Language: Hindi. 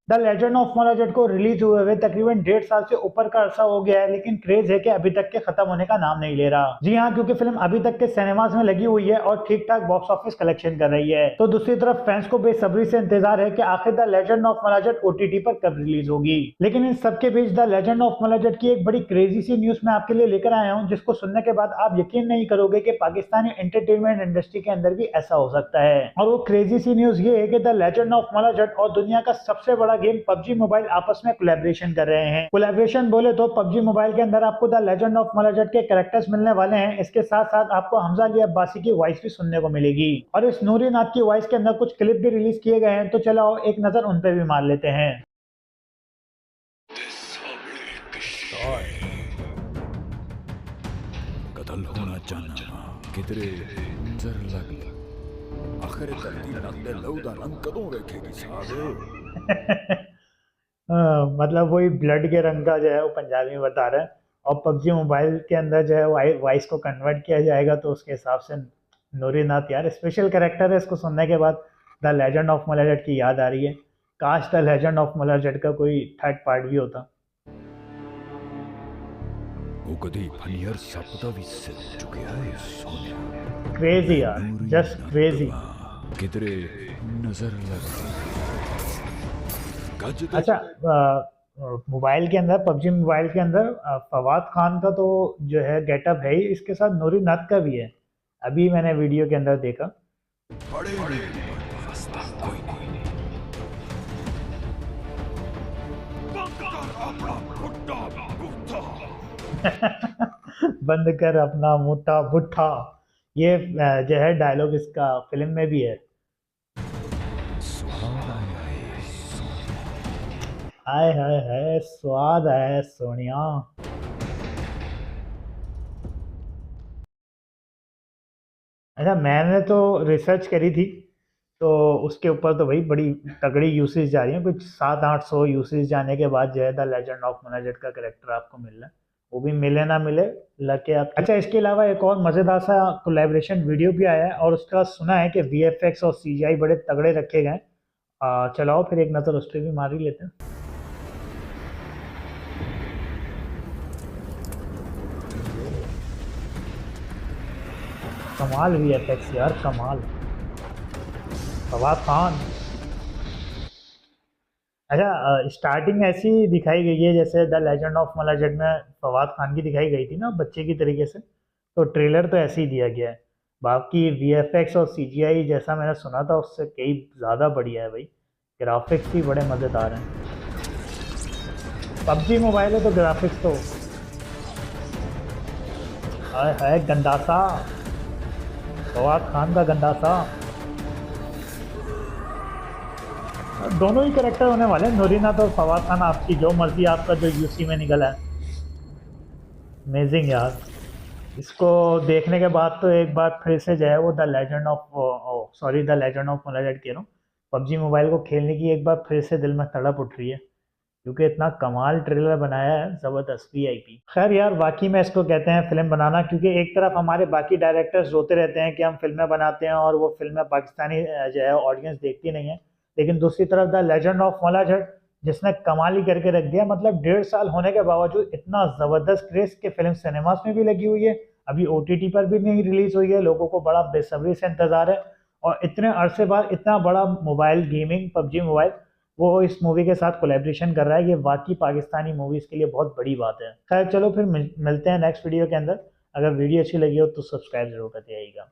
द लेजेंड ऑफ मोलाजेट को रिलीज हुए तकरीबन 1.5 साल से ऊपर का अरसा हो गया है, लेकिन क्रेज है कि अभी तक के खत्म होने का नाम नहीं ले रहा। जी हाँ, क्योंकि फिल्म अभी तक के सिनेमाज में लगी हुई है और ठीक ठाक बॉक्स ऑफिस कलेक्शन कर रही है। तो दूसरी तरफ फैंस को बेसब्री से इंतजार है कि आखिर द लेजेंड ऑफ मोलाजेट ओटीटी पर कब रिलीज होगी। लेकिन इन सबके बीच द लेजेंड ऑफ मोलाजेट की एक बड़ी क्रेजी सी न्यूज मैं आपके लिए लेकर आया हूँ, जिसको सुनने के बाद आप यकीन नहीं करोगे कि पाकिस्तानी एंटरटेनमेंट इंडस्ट्री के अंदर भी ऐसा हो सकता है। और वो क्रेजी सी न्यूज ये है कि द लेजेंड ऑफ मोलाजेट और दुनिया का सबसे बड़ा गेम पबजी मोबाइल आपस में कोलैबोरेशन कर रहे हैं। कोलैबोरेशन बोले तो पबजी मोबाइल के अंदर आपको द लेजेंड ऑफ मोलाजेट के कैरेक्टर्स मिलने वाले हैं। इसके साथ साथ आपको हमजा अली अब्बासी की वॉइस भी सुनने को मिलेगी और इस नूरी नाथ की वॉइस के अंदर कुछ क्लिप भी रिलीज किए गए हैं। तो चलो एक नजर उन पे भी मार लेते हैं। कतल होना चाहना किधरे नजर लग आखिर धरती रंग दे लहू दा रंग कदों वेखेगी साहब। मतलब वही ब्लड के रंग का जो है वो पंजाबी में बता रहा है। और पबजी मोबाइल के अंदर जो है वॉइस को कन्वर्ट किया जाएगा, तो उसके हिसाब से नूरी नाथ यार स्पेशल कैरेक्टर है। इसको सुनने के बाद द लेजेंड ऑफ मोलाजेट की याद आ रही है। काश द लेजेंड ऑफ मोलाजेट का कोई थर्ड पार्ट भी होता। वो कदी फनियर सप दा भी सिर चुकिया है सोनिया। क्रेजी यार, जस्ट क्रेजी। किधरे नजर लग गज दे अच्छा, मोबाइल के अंदर पबजी मोबाइल के अंदर फवाद खान का तो जो है गेटअप है ही, इसके साथ नूरी नाथ का भी है। अभी मैंने वीडियो के अंदर देखा। बड़े रास्ता कोई नहीं अपना खुट्टा गुफ्ता। बंद कर अपना मोटा बुट्ठा। ये जो है डायलॉग इसका फिल्म में भी है। स्वाद आया है हाय हाय हाय, स्वाद है सोनिया। अच्छा, मैंने तो रिसर्च करी थी, तो उसके ऊपर तो भाई बड़ी तगड़ी यूसेज जा रही है। कुछ 700-800 यूसेज जाने के बाद जो है द लेजेंड ऑफ मोनाजेट का कैरेक्टर आपको मिल रहा है। वो भी मिले ना मिले, लके आप। अच्छा, इसके अलावा एक और मज़ेदार सा कोलैबोरेशन वीडियो भी आया है और उसका सुना है कि वीएफएक्स और सीजीआई बड़े तगड़े रखे गए। चलाओ फिर एक नज़र उस पर भी मार ही लेते हैं। कमाल वीएफएक्स यार, कमाल। फवाद खान। अच्छा, स्टार्टिंग ऐसी दिखाई गई है जैसे द लेजेंड ऑफ मोलाजेट में फवाद खान की दिखाई गई थी ना, बच्चे की तरीके से। तो ट्रेलर तो ऐसे ही दिया गया है। बाकी वीएफएक्स और सीजीआई जैसा मैंने सुना था उससे कई ज़्यादा बढ़िया है भाई। ग्राफिक्स भी बड़े मज़ेदार हैं। पबजी मोबाइल है तो ग्राफिक्स तो है गंदासा। फवाद खान का गंदासा। दोनों ही करेक्टर होने वाले हैं, नूरीनाथ और फवाद खान। आपकी जो मर्जी, आपका जो यूसी में निकला है। अमेजिंग यार। इसको देखने के बाद तो एक बार फिर से जो है वो the legend of sorry the legend of मोलाजेट कह रहा हूँ, पबजी मोबाइल को खेलने की एक बार फिर से दिल में तड़प उठ रही है, क्योंकि इतना कमाल ट्रेलर बनाया है, ज़बरदस्त वीआईपी। खैर यार, वाकई में इसको कहते हैं फिल्म बनाना, क्योंकि एक तरफ हमारे बाकी डायरेक्टर्स रोते रहते हैं कि हम फिल्में बनाते हैं और वो फिल्में पाकिस्तानी जो है ऑडियंस देखती नहीं है। लेकिन दूसरी तरफ द लेजेंड ऑफ मोलाजेट जिसने कमाल ही करके रख दिया। मतलब 1.5 साल होने के बावजूद इतना ज़बरदस्त क्रेज के फिल्म सिनेमास में भी लगी हुई है, अभी ओटीटी पर भी नहीं रिलीज हुई है। लोगों को बड़ा बेसब्री से इंतजार है। और इतने अरसे बाद इतना बड़ा मोबाइल गेमिंग पबजी मोबाइल वो इस मूवी के साथ कोलैबोरेशन कर रहा है। ये वाकई पाकिस्तानी मूवीज के लिए बहुत बड़ी बात है। खैर चलो फिर मिलते हैं नेक्स्ट वीडियो के अंदर। अगर वीडियो अच्छी लगी हो तो सब्सक्राइब जरूर करते आइएगा।